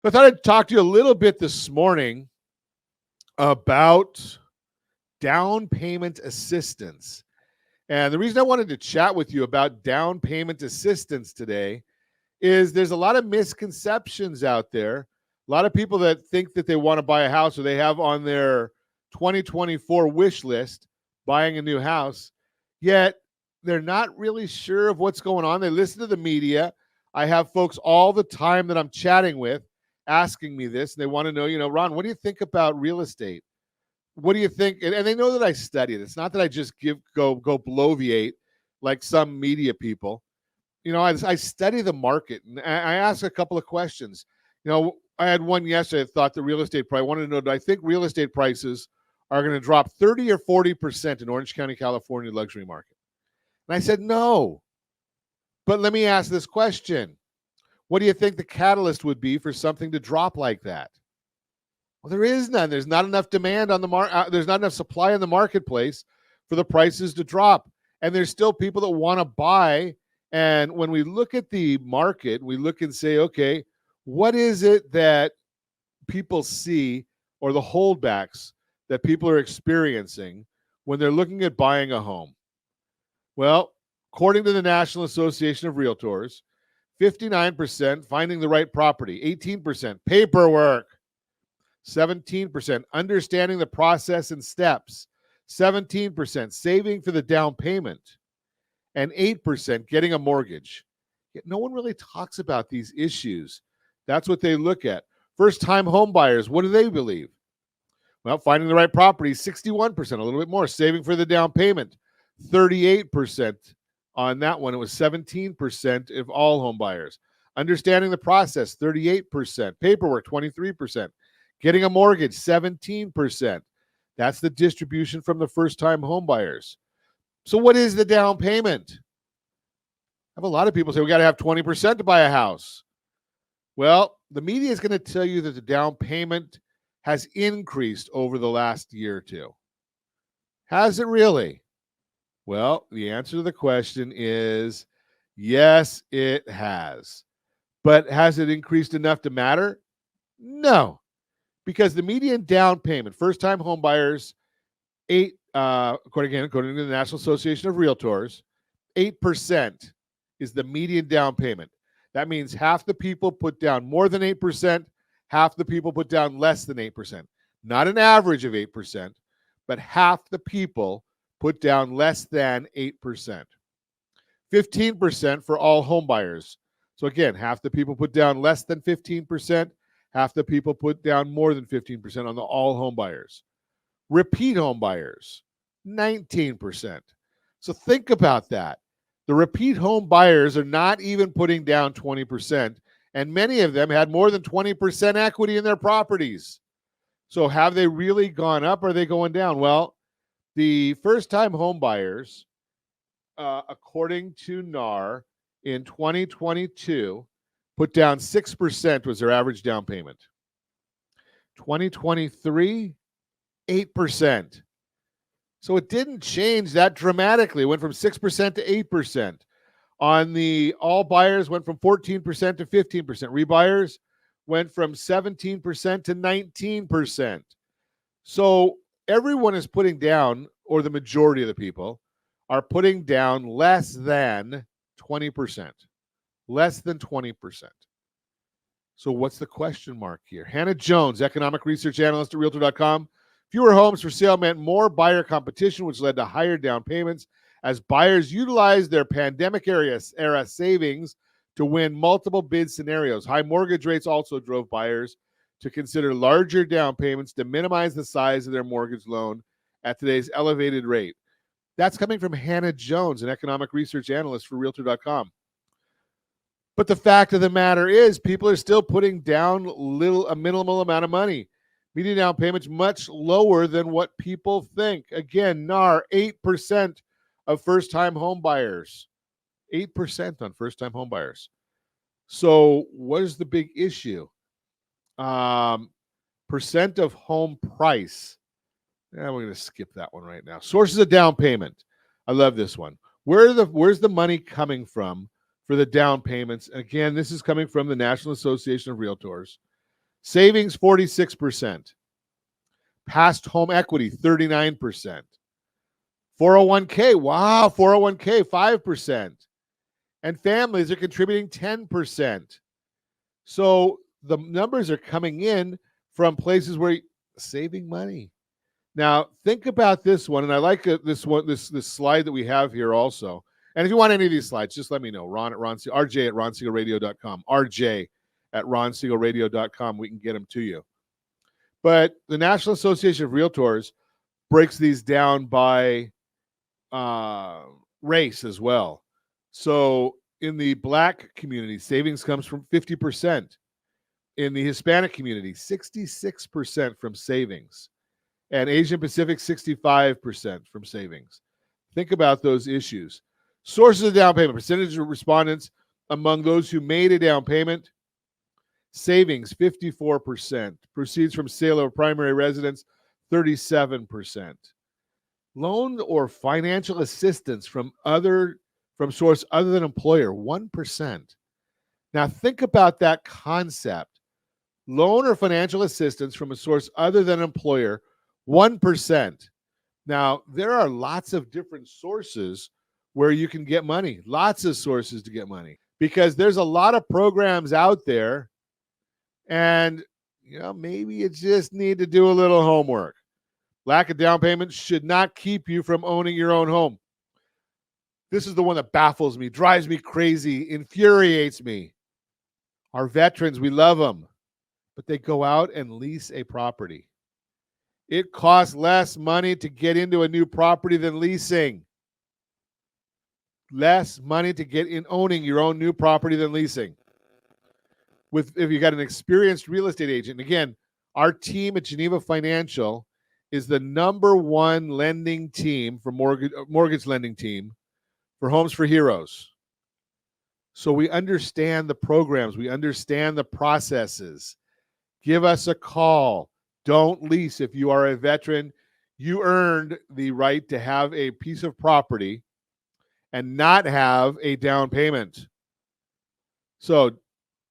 I thought I'd talk to you a little bit this morning about down payment assistance. And the reason I wanted to chat with you about down payment assistance today is there's a lot of misconceptions out there. A lot of people that think that they want to buy a house or they have on their 2024 wish list buying a new house, yet they're not really sure of what's going on. They listen to the media. I have folks all the time that I'm chatting with asking me this, and they want to know, Ron, what do you think about real estate? What do you think? And they know that I study it. It's not that I just go bloviate like some media people. I study the market, and I ask a couple of questions. I had one yesterday that thought the real estate price. I wanted to know, do I think real estate prices are going to drop 30 or 40% in Orange County, California luxury market? And I said, no. But let me ask this question. What do you think the catalyst would be for something to drop like that? Well, there is none. There's not enough demand on the market. There's not enough supply in the marketplace for the prices to drop. And there's still people that want to buy. And when we look at the market, we look and say, okay, what is it that people see or the holdbacks that people are experiencing when they're looking at buying a home? Well, according to the National Association of Realtors, 59% finding the right property, 18% paperwork, 17% understanding the process and steps, 17% saving for the down payment, and 8% getting a mortgage. Yet no one really talks about these issues. That's what they look at. First-time home buyers, what do they believe? Well, finding the right property, 61%, a little bit more. Saving for the down payment, 38%. On that one, it was 17% of all home buyers. Understanding the process, 38%. Paperwork, 23%. Getting a mortgage, 17%. That's the distribution from the first-time home buyers. So what is the down payment? I have a lot of people say we got to have 20% to buy a house. Well, the media is going to tell you that the down payment has increased over the last year or two. Has it really? Well, the answer to the question is yes, it has. But has it increased enough to matter? No, because the median down payment, first-time home buyers, according to the National Association of Realtors, 8% is the median down payment. That means half the people put down more than 8%, half the people put down less than 8%. Not an average of 8%, but half the people put down less than 8%. 15% for all home buyers. So again, half the people put down less than 15%, half the people put down more than 15% on the all home buyers. Repeat home buyers, 19%. So think about that. The repeat home buyers are not even putting down 20%, and many of them had more than 20% equity in their properties. So have they really gone up or are they going down? Well, the first-time home buyers, according to NAR, in 2022, put down 6% was their average down payment. 2023, 8%. So it didn't change that dramatically. It went from 6% to 8%. On the all buyers, went from 14% to 15%. Rebuyers went from 17% to 19%. So everyone is putting down, or the majority of the people are putting down less than 20%. Less than 20%. So what's the question mark here? Hannah Jones, economic research analyst at Realtor.com. Fewer homes for sale meant more buyer competition, which led to higher down payments as buyers utilized their pandemic-era savings to win multiple bid scenarios. High mortgage rates also drove buyers to consider larger down payments to minimize the size of their mortgage loan at today's elevated rate. That's coming from Hannah Jones, an economic research analyst for Realtor.com. But the fact of the matter is people are still putting down a minimal amount of money. Median down payments much lower than what people think. Again, NAR, 8% of first-time home buyers. 8% on first-time home buyers. So what is the big issue? Percent of home price. Yeah, we're going to skip that one right now. Sources of down payment. I love this one. Where's the money coming from for the down payments? Again, this is coming from the National Association of Realtors. Savings, 46%. Past home equity, 39%. 401k, wow, 401k, 5%. And families are contributing 10%. So the numbers are coming in from places where you're saving money. Now, think about this one, and I like this one, this slide that we have here also. And if you want any of these slides, just let me know. RJ at ronsiegelradio.com. RJ at ronsiegelradio.com. We can get them to you. But the National Association of Realtors breaks these down by race as well. So in the Black community, savings comes from 50%. In the Hispanic community, 66% from savings. And Asian Pacific, 65% from savings. Think about those issues. Sources of down payment, percentage of respondents among those who made a down payment. Savings, 54%. Proceeds from sale of a primary residence, 37%. Loan or financial assistance from source other than employer, 1%. Now think about that concept. Loan or financial assistance from a source other than employer, 1%. Now, there are lots of different sources where you can get money, lots of sources to get money, because there's a lot of programs out there, and maybe you just need to do a little homework. Lack of down payment should not keep you from owning your own home. This is the one that baffles me, drives me crazy, infuriates me. Our veterans, we love them, but they go out and lease a property. It costs less money to get into a new property than leasing. Less money to get in owning your own new property than leasing. If you got an experienced real estate agent, and again, our team at Geneva Financial is the #1 lending team for mortgage lending team for Homes for Heroes. So we understand the programs, we understand the processes. Give us a call. Don't lease. If you are a veteran, you earned the right to have a piece of property and not have a down payment. So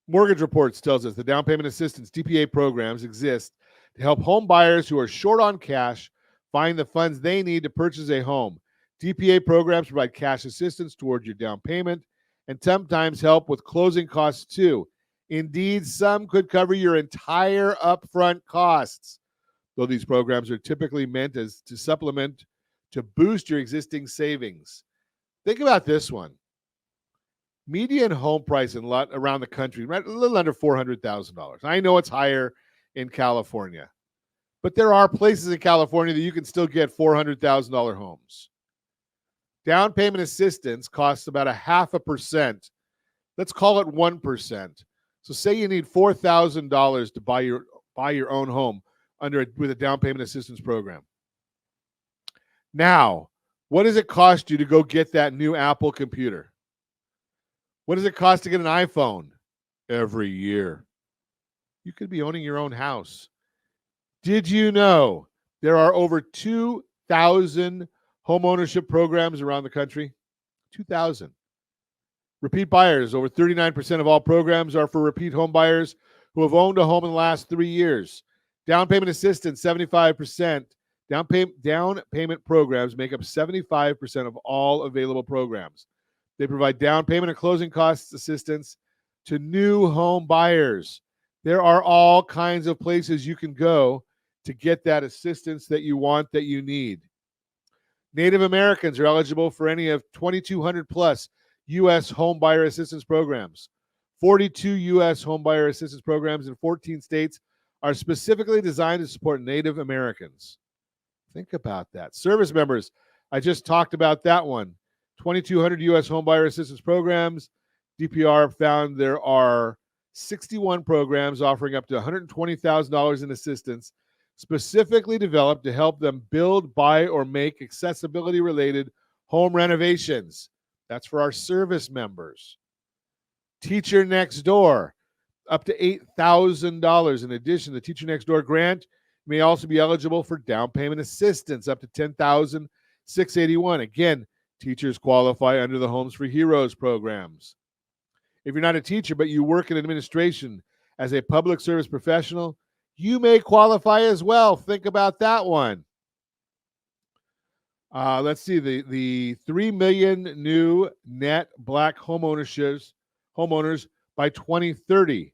Mortgage Reports tells us the down payment assistance, DPA programs exist to help home buyers who are short on cash find the funds they need to purchase a home. DPA programs provide cash assistance towards your down payment and sometimes help with closing costs too. Indeed, some could cover your entire upfront costs, though these programs are typically meant as to supplement, to boost your existing savings. Think about this one. Median home price in around the country, right, a little under $400,000. I know it's higher in California, but there are places in California that you can still get $400,000 homes. Down payment assistance costs about 0.5%. Let's call it 1%. So say you need $4,000 to buy your own home with a down payment assistance program. Now, what does it cost you to go get that new Apple computer? What does it cost to get an iPhone every year? You could be owning your own house. Did you know there are over 2,000 homeownership programs around the country? 2,000. Repeat buyers, over 39% of all programs are for repeat home buyers who have owned a home in the last 3 years. Down payment assistance, 75%. Down payment programs make up 75% of all available programs. They provide down payment and closing costs assistance to new home buyers. There are all kinds of places you can go to get that assistance that you want, that you need. Native Americans are eligible for any of 2,200 plus U.S. home buyer assistance programs. 42 U.S. home buyer assistance programs in 14 states are specifically designed to support Native Americans. Think about that. Service members, I just talked about that one. 2,200 U.S. home buyer assistance programs. DPR found there are 61 programs offering up to $120,000 in assistance, specifically developed to help them build, buy, or make accessibility-related home renovations. That's for our service members. Teacher Next Door, up to $8,000. In addition, the Teacher Next Door grant may also be eligible for down payment assistance, up to $10,681. Again, teachers qualify under the Homes for Heroes programs. If you're not a teacher, but you work in administration, as a public service professional, you may qualify as well. Think about that one. Let's see, the 3 million new net black homeowners by 2030.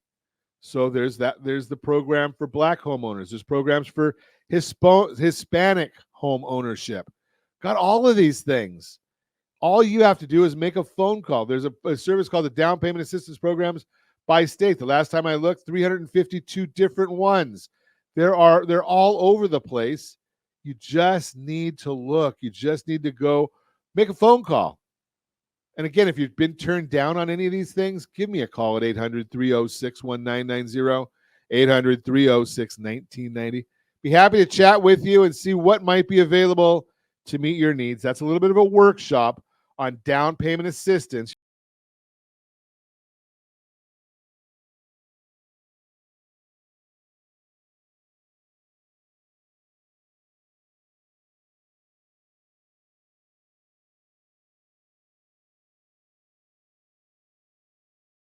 So there's that. There's the program for black homeowners. There's programs for Hispanic home ownership. Got all of these things. All you have to do is make a phone call. There's a service called the Down Payment Assistance Programs by state. The last time I looked, 352 different ones. They're all over the place. You just need to look. You just need to go make a phone call. And again, if you've been turned down on any of these things, give me a call at 800-306-1990, 800-306-1990. Be happy to chat with you and see what might be available to meet your needs. That's a little bit of a workshop on down payment assistance.